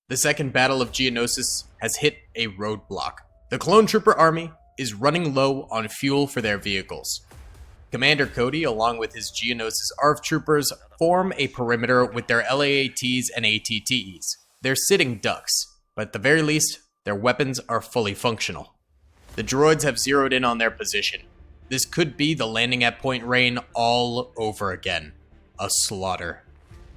The second Battle of Geonosis has hit a roadblock. The Clone Trooper Army is running low on fuel for their vehicles. Commander Cody, along with his Geonosis ARF Troopers, form a perimeter with their LAATs and ATTEs. They're sitting ducks, but at the very least, their weapons are fully functional. The droids have zeroed in on their position. This could be the landing at Point Rain all over again. A slaughter.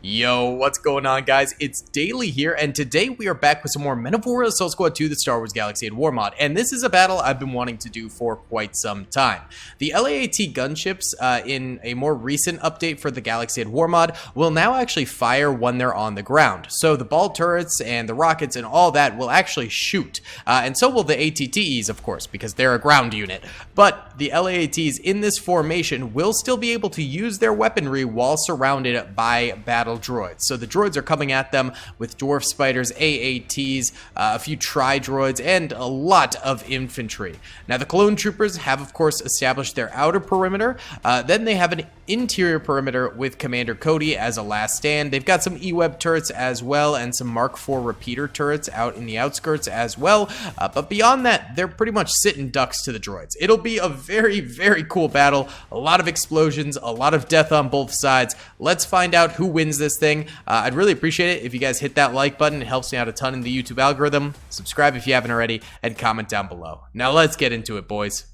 Yo, what's going on, guys? It's Daily here, and today we are back with some more Men of War Assault Squad 2, the Star Wars Galaxy at War mod, and this is a battle I've been wanting to do for quite some time. The LAAT Gunships, in a more recent update for the Galaxy at War mod, will now actually fire when they're on the ground. So the ball turrets and the rockets and all that will actually shoot, and so will the ATTEs, of course, because they're a ground unit. But the LAATs in this formation will still be able to use their weaponry while surrounded by battle droids. So the droids are coming at them with dwarf spiders, AATs, a few tri-droids, and a lot of infantry. Now the clone troopers have, of course, established their outer perimeter. Then they have an interior perimeter with Commander Cody as a last stand. They've got some E-Web turrets as well, and some Mark IV repeater turrets out in the outskirts as well. But beyond that, they're pretty much sitting ducks to the droids. It'll be a very, very cool battle. A lot of explosions, a lot of death on both sides. Let's find out who wins this thing. I'd really appreciate it if you guys hit that like button. It helps me out a ton in the YouTube algorithm. Subscribe if you haven't already, and comment down below. Now let's get into it, boys.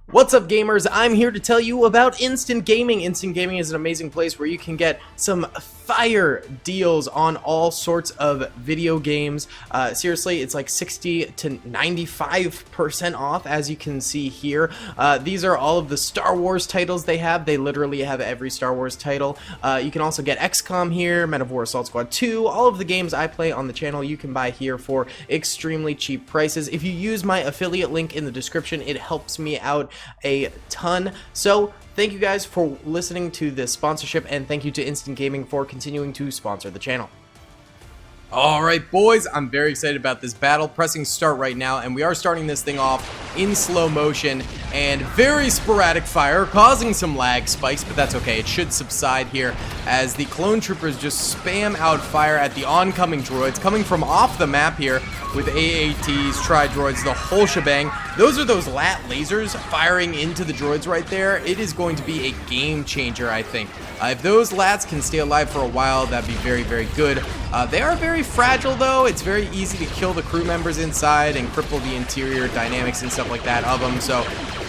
What's up, gamers? I'm here to tell you about Instant Gaming. Instant Gaming is an amazing place where you can get some fire deals on all sorts of video games. Seriously, it's like 60 to 95% off, as you can see here. These are all of the Star Wars titles they have. They literally have every Star Wars title. You can also get XCOM here, Men of War Assault Squad 2, all of the games I play on the channel you can buy here for extremely cheap prices. If you use my affiliate link in the description, it helps me out a ton. So thank you guys for listening to this sponsorship, and thank you to Instant Gaming for continuing to sponsor the channel. Alright, boys, I'm very excited about this battle. Pressing start right now, and we are starting this thing off in slow motion and very sporadic fire, causing some lag spikes, but that's okay. It should subside here as the clone troopers just spam out fire at the oncoming droids coming from off the map here with AATs, tri-droids, the whole shebang. Those are those LAAT lasers firing into the droids right there. It is going to be a game changer, I think. If those LAATs can stay alive for a while, that'd be very, very good. They are very fragile, though. It's very easy to kill the crew members inside and cripple the interior dynamics and stuff like that of them, so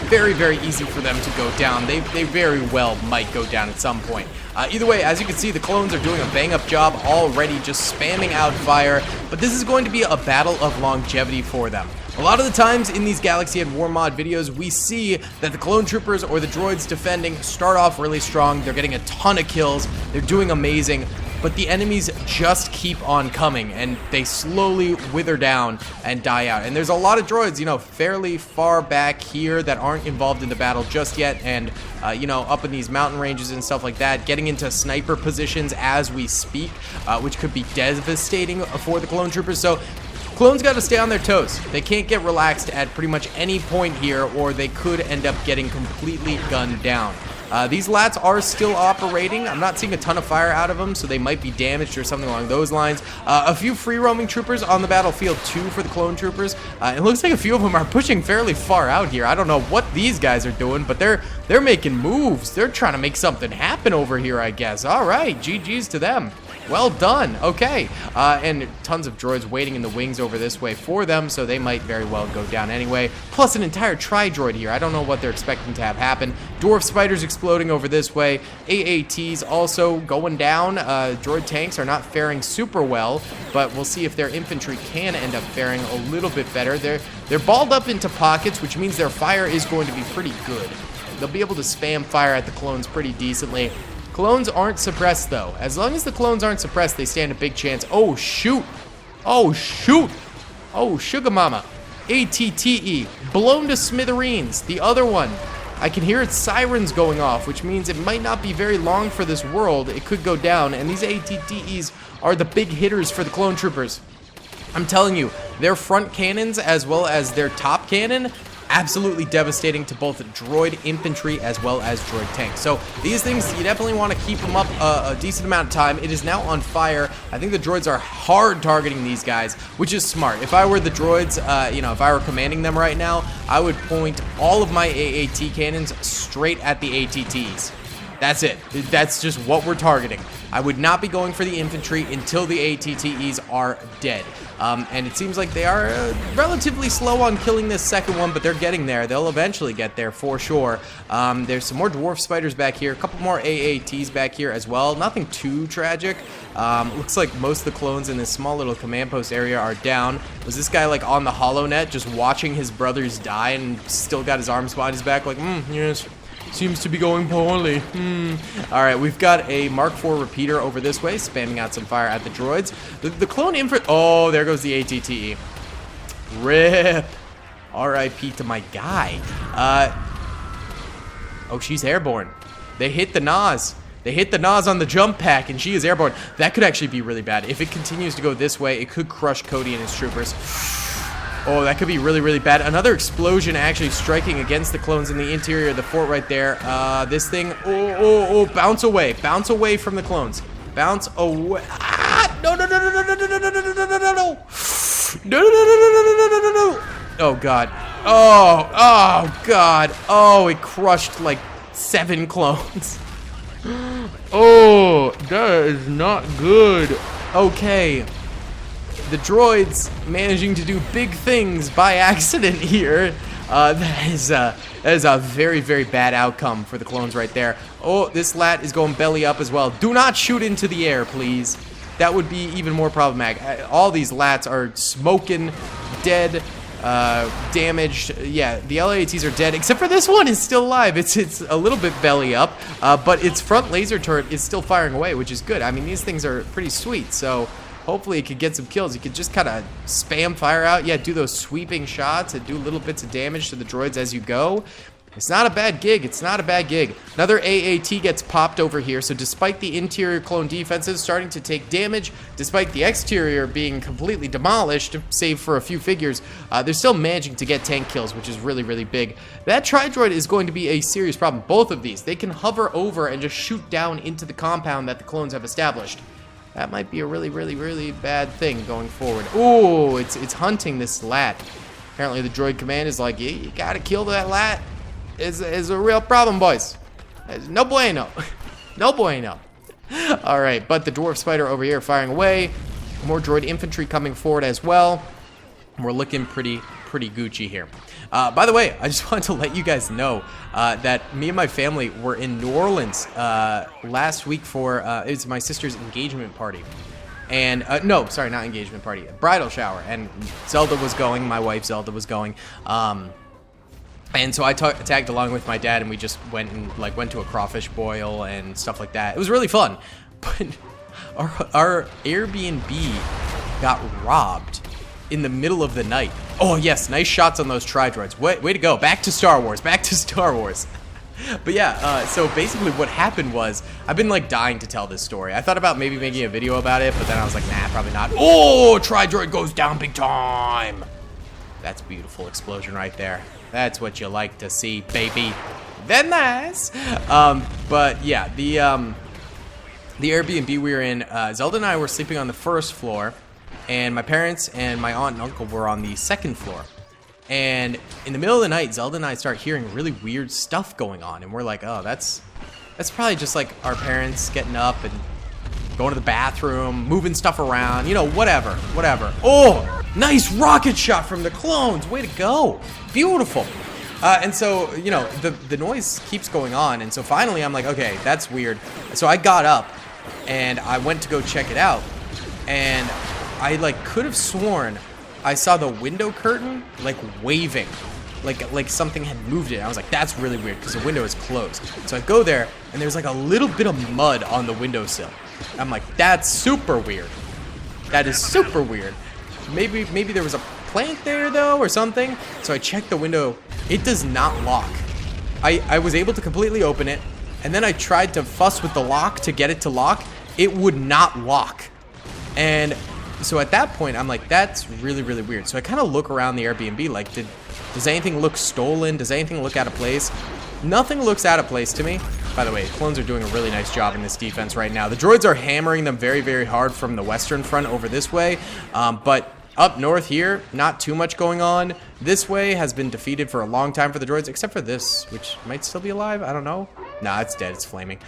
very, very easy for them to go down. They very well might go down at some point. Either way, as you can see, the clones are doing a bang-up job already, just spamming out fire, but this is going to be a battle of longevity for them. A lot of the times in these Galaxy at War mod videos, we see that the clone troopers or the droids defending start off really strong. They're getting a ton of kills. They're doing amazing. But the enemies just keep on coming, and they slowly wither down and die out. And there's a lot of droids, you know, fairly far back here that aren't involved in the battle just yet, and, you know, up in these mountain ranges and stuff like that, getting into sniper positions as we speak, which could be devastating for the clone troopers. So clones got to stay on their toes. They can't get relaxed at pretty much any point here, or they could end up getting completely gunned down. These LAATs are still operating. I'm not seeing a ton of fire out of them, so they might be damaged or something along those lines. A few free-roaming troopers on the battlefield, too, for the clone troopers. It looks like a few of them are pushing fairly far out here. I don't know what these guys are doing, but they're making moves. They're trying to make something happen over here, I guess. All right, GG's to them. Well done. Okay. And tons of droids waiting in the wings over this way for them, so they might very well go down anyway. Plus an entire tri-droid here. I don't know what they're expecting to have happen. Dwarf spiders exploding over this way. AATs also going down. Droid tanks are not faring super well, but we'll see if their infantry can end up faring a little bit better. They're balled up into pockets, which means their fire is going to be pretty good. They'll be able to spam fire at the clones pretty decently. Clones aren't suppressed, though. As long as the clones aren't suppressed, they stand a big chance. Oh, shoot. Oh, shoot. Oh, sugar mama. ATTE. Blown to smithereens. The other one. I can hear its sirens going off, which means it might not be very long for this world. It could go down, and these ATTEs are the big hitters for the clone troopers. I'm telling you, their front cannons as well as their top cannon absolutely devastating to both droid infantry as well as droid tanks. So these things, you definitely want to keep them up a decent amount of time. It is now on fire. I think the droids are hard targeting these guys, which is smart. If I were the droids, if I were commanding them right now, I would point all of my AAT cannons straight at the ATTs. That's it. That's just what we're targeting. I would not be going for the infantry until the ATTEs are dead. And it seems like they are relatively slow on killing this second one, but they're getting there. They'll eventually get there for sure. There's some more dwarf spiders back here, a couple more AATs back here as well. Nothing too tragic. Looks like most of the clones in this small little command post area are down. Was this guy like on the HoloNet just watching his brothers die and still got his arms behind his back like, yes. Seems to be going poorly. Alright, we've got a Mark IV repeater over this way, spamming out some fire at the droids. The clone infantry... Oh, there goes the ATTE. RIP. RIP to my guy. Oh, she's airborne. They hit the Nas. They hit the Nas on the jump pack, and she is airborne. That could actually be really bad. If it continues to go this way, it could crush Cody and his troopers. Oh, that could be really, really bad. Another explosion actually striking against the clones in the interior of the fort right there. This thing, bounce away. Bounce away from the clones. Bounce away. Ah! No. Oh, God. Oh, God. Oh, it crushed like 7 clones. Oh, that is not good. Okay. The droids managing to do big things by accident here. That is a very, very bad outcome for the clones right there. Oh, this LAAT is going belly up as well. Do not shoot into the air, please. That would be even more problematic. All these LAATs are smoking, dead, damaged. Yeah, the LAATs are dead, except for this one is still alive. It's a little bit belly up, but its front laser turret is still firing away, which is good. I mean, these things are pretty sweet, so... Hopefully it could get some kills. You could just kind of spam fire out. Yeah, do those sweeping shots and do little bits of damage to the droids as you go. It's not a bad gig. It's not a bad gig. Another AAT gets popped over here. So despite the interior clone defenses starting to take damage, despite the exterior being completely demolished, save for a few figures, they're still managing to get tank kills, which is really, really big. That tri-droid is going to be a serious problem. Both of these. They can hover over and just shoot down into the compound that the clones have established. That might be a really, really, really bad thing going forward. Ooh, it's hunting this LAAT. Apparently the droid command is like, yeah, you gotta kill that LAAT. It's a real problem, boys. It's no bueno. No bueno. Alright, but the dwarf spider over here firing away. More droid infantry coming forward as well. We're looking pretty Gucci here. By the way, I just wanted to let you guys know that me and my family were in New Orleans last week for it's my sister's engagement party. And no, sorry, not engagement party, bridal shower. And Zelda was going, my wife Zelda was going. And so I tagged along with my dad, and we just went to a crawfish boil and stuff like that. It was really fun. But our Airbnb got robbed in the middle of the night. Oh yes, nice shots on those tri-droids. Way to go. Back to Star Wars. Back to Star Wars. But yeah, so basically what happened was, I've been like dying to tell this story. I thought about maybe making a video about it, but then I was like, nah, probably not. Oh, tri-droid goes down big time. That's beautiful explosion right there. That's what you like to see, baby. Then nice. But yeah, the Airbnb we were in, Zelda and I were sleeping on the first floor, and my parents and my aunt and uncle were on the second floor. And in the middle of the night, Zelda and I start hearing really weird stuff going on, and we're like, oh, that's probably just like our parents getting up and going to the bathroom, moving stuff around, you know, whatever. Oh, nice rocket shot from the clones. Way to go. Beautiful. And so, you know, the noise keeps going on, and so finally I'm like, okay, that's weird. So I got up and I went to go check it out, and I like could have sworn I saw the window curtain like waving, like something had moved it. I was like, that's really weird because the window is closed. So I go there, and there's like a little bit of mud on the windowsill. I'm like, that's super weird. That is super weird. Maybe there was a plant there though or something. So I checked the window. It does not lock. I was able to completely open it, and then I tried to fuss with the lock to get it to lock. It would not lock. And So at that point, I'm like, that's really, really weird. So I kind of look around the Airbnb, like, does anything look stolen? Does anything look out of place? Nothing looks out of place to me. By the way, clones are doing a really nice job in this defense right now. The droids are hammering them very, very hard from the western front over this way. But up north here, not too much going on. This way has been defeated for a long time for the droids, except for this, which might still be alive. I don't know. Nah, it's dead. It's flaming.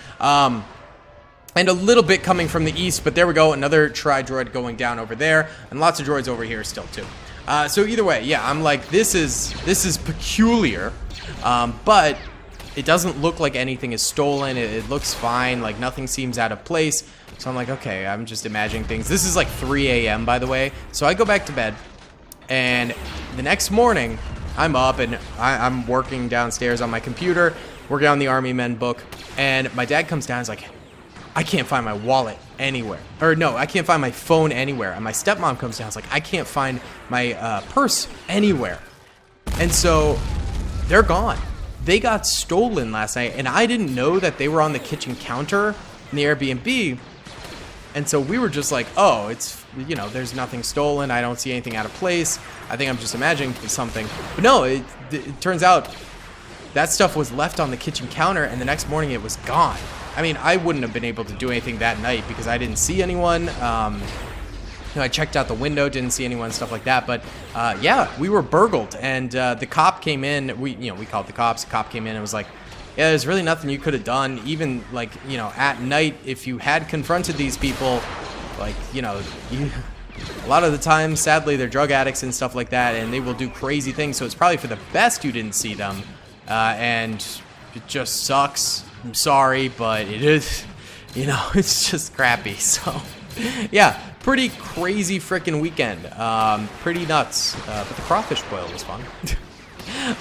And a little bit coming from the east, but there we go. Another tri-droid going down over there, and lots of droids over here still too. So either way, yeah, I'm like, this is peculiar, but it doesn't look like anything is stolen. It looks fine. Like nothing seems out of place. So I'm like, okay, I'm just imagining things. This is like 3 a.m. by the way. So I go back to bed, and the next morning I'm up and I'm working downstairs on my computer, working on the Army Men book, and my dad comes down and is like, I can't find my wallet anywhere. Or no, I can't find my phone anywhere. And my stepmom comes down and is like, I can't find my purse anywhere. And so they're gone. They got stolen last night, and I didn't know that they were on the kitchen counter in the Airbnb. And so we were just like, oh, it's, you know, there's nothing stolen. I don't see anything out of place. I think I'm just imagining something. But no, it turns out that stuff was left on the kitchen counter, and the next morning it was gone. I mean, I wouldn't have been able to do anything that night because I didn't see anyone. You know, I checked out the window, didn't see anyone, stuff like that. But yeah, we were burgled, and the cop came in. We called the cops. The cop came in and was like, yeah, there's really nothing you could have done. Even like, you know, at night, if you had confronted these people, like, you know, a lot of the time, sadly, they're drug addicts and stuff like that, and they will do crazy things. So it's probably for the best you didn't see them, and it just sucks. I'm sorry, but it is, you know, it's just crappy. So yeah, pretty crazy freaking weekend. Pretty nuts. But the crawfish boil was fun.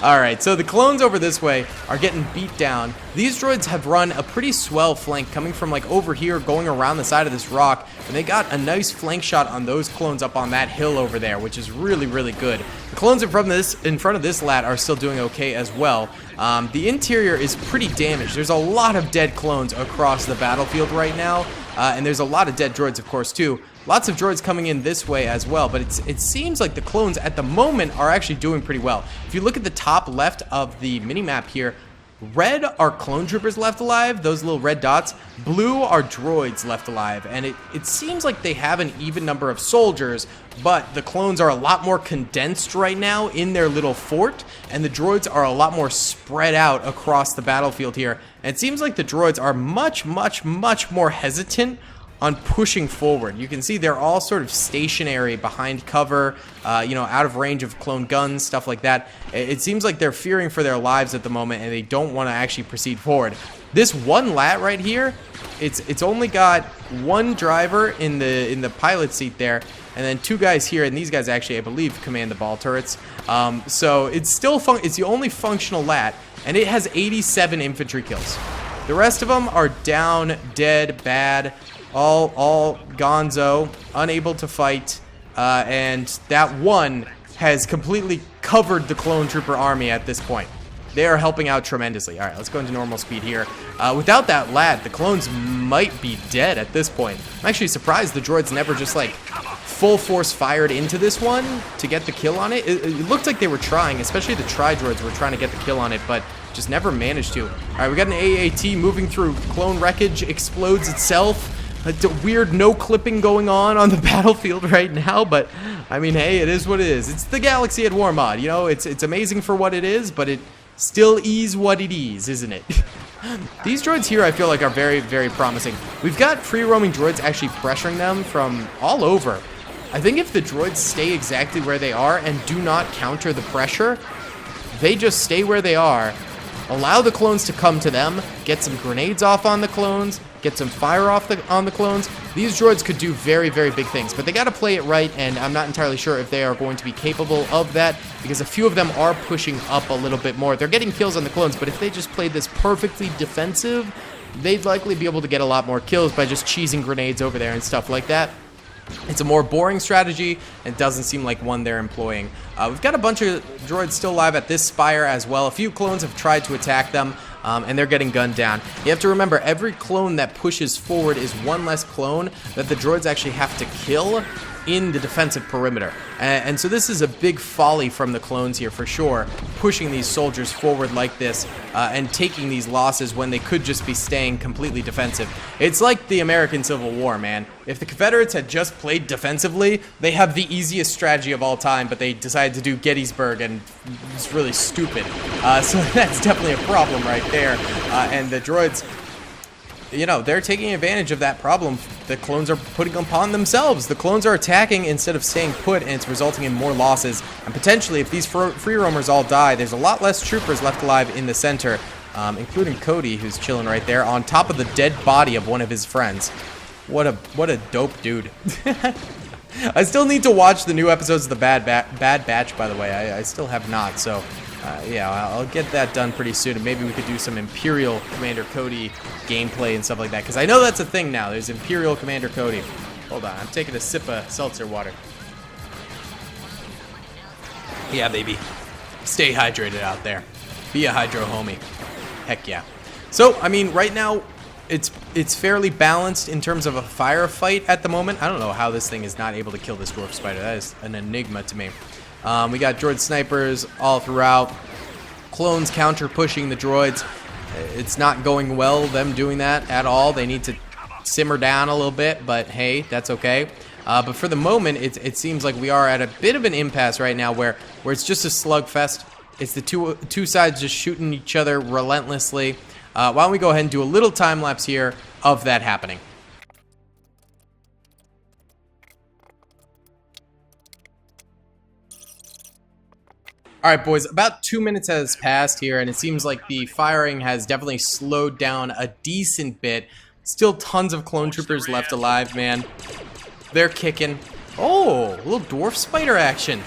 Alright, so the clones over this way are getting beat down. These droids have run a pretty swell flank coming from like over here, going around the side of this rock, and they got a nice flank shot on those clones up on that hill over there, which is really, really good. The clones in front of this LAAT are still doing okay as well. The interior is pretty damaged. There's a lot of dead clones across the battlefield right now, and there's a lot of dead droids, of course, too. Lots of droids coming in this way as well, but it seems like the clones at the moment are actually doing pretty well. If you look at the top left of the mini-map here, red are clone troopers left alive, those little red dots. Blue are droids left alive, and it seems like they have an even number of soldiers, but the clones are a lot more condensed right now in their little fort, and the droids are a lot more spread out across the battlefield here. And it seems like the droids are much, much, much more hesitant on pushing forward. You can see they're all sort of stationary behind cover, you know, out of range of clone guns, stuff like that. It seems like they're fearing for their lives at the moment, and they don't want to actually proceed forward. This one LAAT right here, it's only got one driver in the pilot seat there, and then two guys here, and these guys actually, I believe, command the ball turrets. So it's still it's the only functional LAAT, and it has 87 infantry kills. The rest of them are down, dead, bad. All gonzo, unable to fight, and that one has completely covered the Clone Trooper Army at this point. They are helping out tremendously. All right, let's go into normal speed here. Without that LAAT, the clones might be dead at this point. I'm actually surprised the droids never just like full force fired into this one to get the kill on it. It looked like they were trying, especially the tri-droids were trying to get the kill on it, but just never managed to. All right, we got an AAT moving through clone wreckage, explodes itself. It's a weird no clipping going on the battlefield right now, but I mean, hey, it is what it is. It's the Galaxy at War mod, you know, it's amazing for what it is, but it still is what it is, isn't it? These droids here I feel like are very, very promising. We've got free roaming droids actually pressuring them from all over. I think if the droids stay exactly where they are and do not counter the pressure, they just stay where they are, allow the clones to come to them, get some grenades off on the clones, get some fire off on the clones. These droids could do very, very big things, but they got to play it right, and I'm not entirely sure if they are going to be capable of that, because a few of them are pushing up a little bit more. They're getting kills on the clones, but if they just played this perfectly defensive, they'd likely be able to get a lot more kills by just cheesing grenades over there and stuff like that. It's a more boring strategy, and it doesn't seem like one they're employing. We've got a bunch of droids still alive at this spire as well. A few clones have tried to attack them, and they're getting gunned down. You have to remember, every clone that pushes forward is one less clone that the droids actually have to kill in the defensive perimeter. And so this is a big folly from the clones here for sure, pushing these soldiers forward like this and taking these losses when they could just be staying completely defensive. It's like the American Civil War, man. If the Confederates had just played defensively, they have the easiest strategy of all time, but they decided to do Gettysburg, and it's really stupid. So that's definitely a problem right there. And the droids, you know, they're taking advantage of that problem the clones are putting upon themselves. The clones are attacking instead of staying put, and it's resulting in more losses. And potentially, if these free roamers all die, there's a lot less troopers left alive in the center, including Cody, who's chilling right there on top of the dead body of one of his friends. What a dope dude. I still need to watch the new episodes of the Bad Batch, by the way. I still have not, so yeah, I'll get that done pretty soon, and maybe we could do some Imperial Commander Cody gameplay and stuff like that, because I know that's a thing now. There's Imperial Commander Cody. Hold on, I'm taking a sip of seltzer water. Yeah, baby. Stay hydrated out there. Be a hydro homie. Heck yeah. So, I mean, right now, it's fairly balanced in terms of a firefight at the moment. I don't know how this thing is not able to kill this dwarf spider. That is an enigma to me. We got droid snipers all throughout. Clones counter pushing the droids. It's not going well, them doing that at all. They need to simmer down a little bit, but hey, that's okay. But for the moment, it seems like we are at a bit of an impasse right now where it's just a slugfest. It's the two sides just shooting each other relentlessly. Why don't we go ahead and do a little time lapse here of that happening. All right, boys, about 2 minutes has passed here, and it seems like the firing has definitely slowed down a decent bit. Still tons of clone troopers left alive, man. They're kicking. Oh, a little dwarf spider action.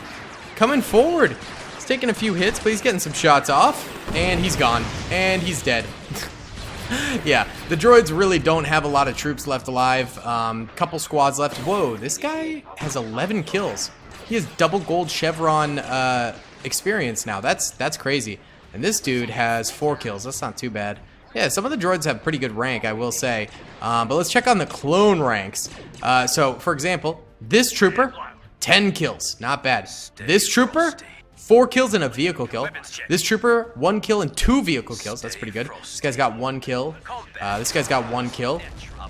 Coming forward. He's taking a few hits, but he's getting some shots off. And he's gone. And he's dead. Yeah, the droids really don't have a lot of troops left alive. Couple squads left. Whoa, this guy has 11 kills. He has double gold chevron experience now. That's crazy. And this dude has 4 kills. That's not too bad. Yeah, some of the droids have pretty good rank, I will say. But let's check on the clone ranks. So, for example, this trooper, 10 kills. Not bad. This trooper, 4 kills and a vehicle kill. This trooper, 1 kill and 2 vehicle kills. That's pretty good. This guy's got 1 kill. This guy's got 1 kill.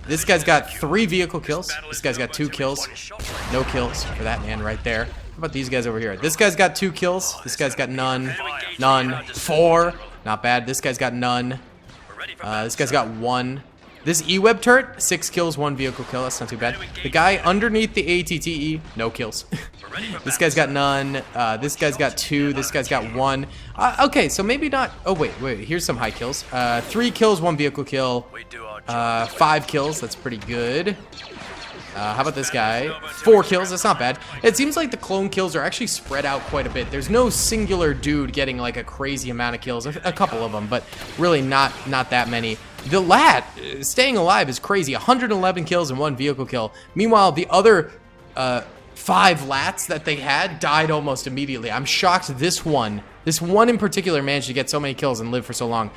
This guy's got 3 vehicle kills. This guy's got 2 kills. No kills for that man right there. How about these guys over here? This guy's got 2 kills. This guy's got none. None. 4. Not bad. This guy's got none. This guy's got 1. This E-Web turret, 6 kills, 1 vehicle kill. That's not too bad. The guy underneath the ATTE, no kills. This guy's got none. This guy's got 2. This guy's got 1. Okay, so maybe not. Oh, wait. Here's some high kills. 3 kills, 1 vehicle kill. 5 kills. That's pretty good. How about this guy? 4 kills. That's not bad. It seems like the clone kills are actually spread out quite a bit. There's no singular dude getting like a crazy amount of kills. A couple of them, but really not that many. The LAAT staying alive is crazy. 111 kills and 1 vehicle kill. Meanwhile, the other 5 LAATs that they had died almost immediately. I'm shocked this one in particular managed to get so many kills and live for so long.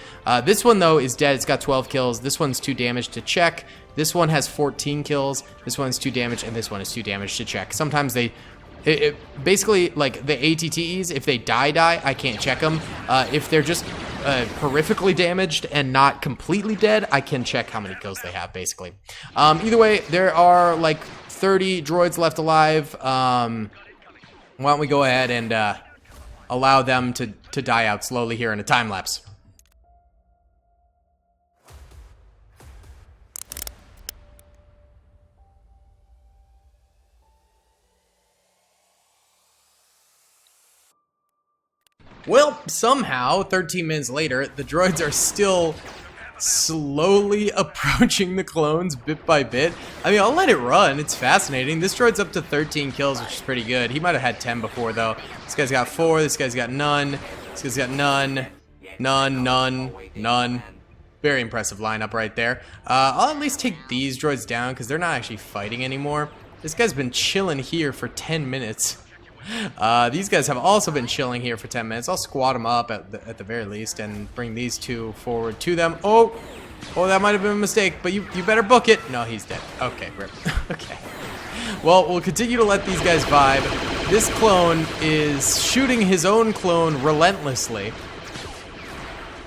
This one, though, is dead. It's got 12 kills. This one's 2 damage to check. This one has 14 kills. This one's 2 damage, and this one is 2 damage to check. Sometimes basically, like, the ATTEs, if they die, I can't check them. If they're just horrifically damaged and not completely dead, I can check how many kills they have, basically. Either way, there are, like, 30 droids left alive. Why don't we go ahead and allow them to die out slowly here in a time lapse. Well, somehow, 13 minutes later, the droids are still slowly approaching the clones bit by bit. I mean, I'll let it run. It's fascinating. This droid's up to 13 kills, which is pretty good. He might have had 10 before, though. This guy's got 4. This guy's got none. This guy's got none. None. Very impressive lineup right there. I'll at least take these droids down because they're not actually fighting anymore. This guy's been chilling here for 10 minutes. These guys have also been chilling here for 10 minutes. I'll squat them up at the very least and bring these 2 forward to them. Oh, that might have been a mistake, but you better book it. No, he's dead. Okay, rip. Okay. Well, we'll continue to let these guys vibe. This clone is shooting his own clone relentlessly.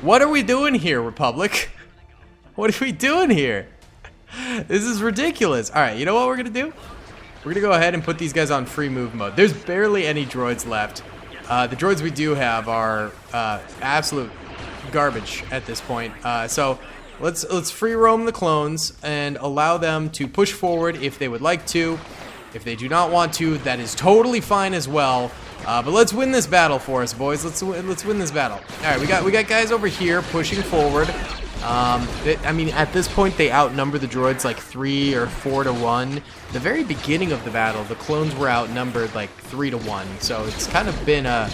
What are we doing here, Republic? What are we doing here? This is ridiculous. All right, you know what we're gonna do? We're gonna go ahead and put these guys on free move mode. There's barely any droids left. The droids we do have are absolute garbage at this point. So let's free roam the clones and allow them to push forward if they would like to. If they do not want to, that is totally fine as well. But let's win this battle for us, boys. Let's win this battle. All right, we got guys over here pushing forward. I mean, at this point, they outnumber the droids like 3 or 4 to 1. The very beginning of the battle, the clones were outnumbered like 3 to 1. So it's kind of been a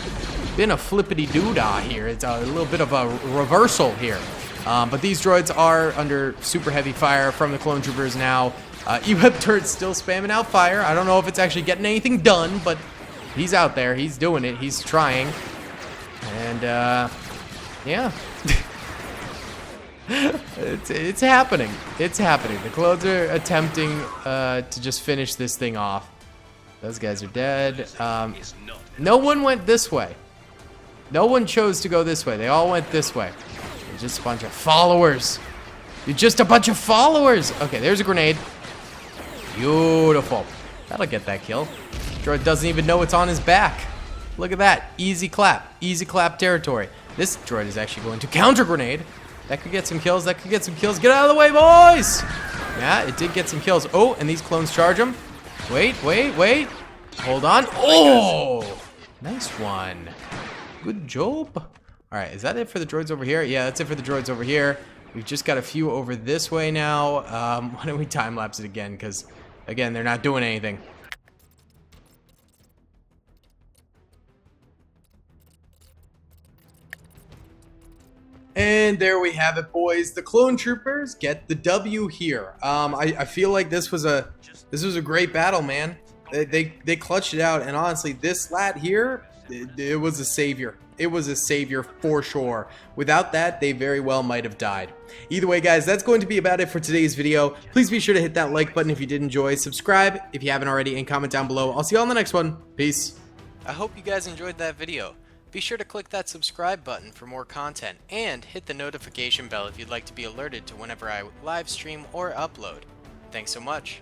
flippity doodah here. It's a little bit of a reversal here. But these droids are under super heavy fire from the clone troopers now. E-Web turret's still spamming out fire. I don't know if it's actually getting anything done, but he's out there. He's doing it. He's trying. And, yeah. It's happening. It's happening. The clones are attempting to just finish this thing off. Those guys are dead. No one went this way. No one chose to go this way. They all went this way. They're just a bunch of followers. You're just a bunch of followers. Okay, there's a grenade. Beautiful. That'll get that kill. Droid doesn't even know it's on his back. Look at that. Easy clap. Easy clap territory. This droid is actually going to counter grenade. That could get some kills. That could get some kills. Get out of the way, boys! Yeah, it did get some kills. Oh, and these clones charge him. Wait. Hold on. Oh! Nice one. Good job. All right, is that it for the droids over here? Yeah, that's it for the droids over here. We've just got a few over this way now. Why don't we time-lapse it again? Because, again, they're not doing anything. And there we have it, boys. The clone troopers get the W here. I feel like this was a great battle, man. They clutched it out, and honestly, this LAAT here, it was a savior. It was a savior for sure. Without that, they very well might have died. Either way, guys, that's going to be about it for today's video. Please be sure to hit that like button if you did enjoy. Subscribe if you haven't already, and comment down below. I'll see you all in the next one. Peace. I hope you guys enjoyed that video. Be sure to click that subscribe button for more content, and hit the notification bell if you'd like to be alerted to whenever I live stream or upload. Thanks so much.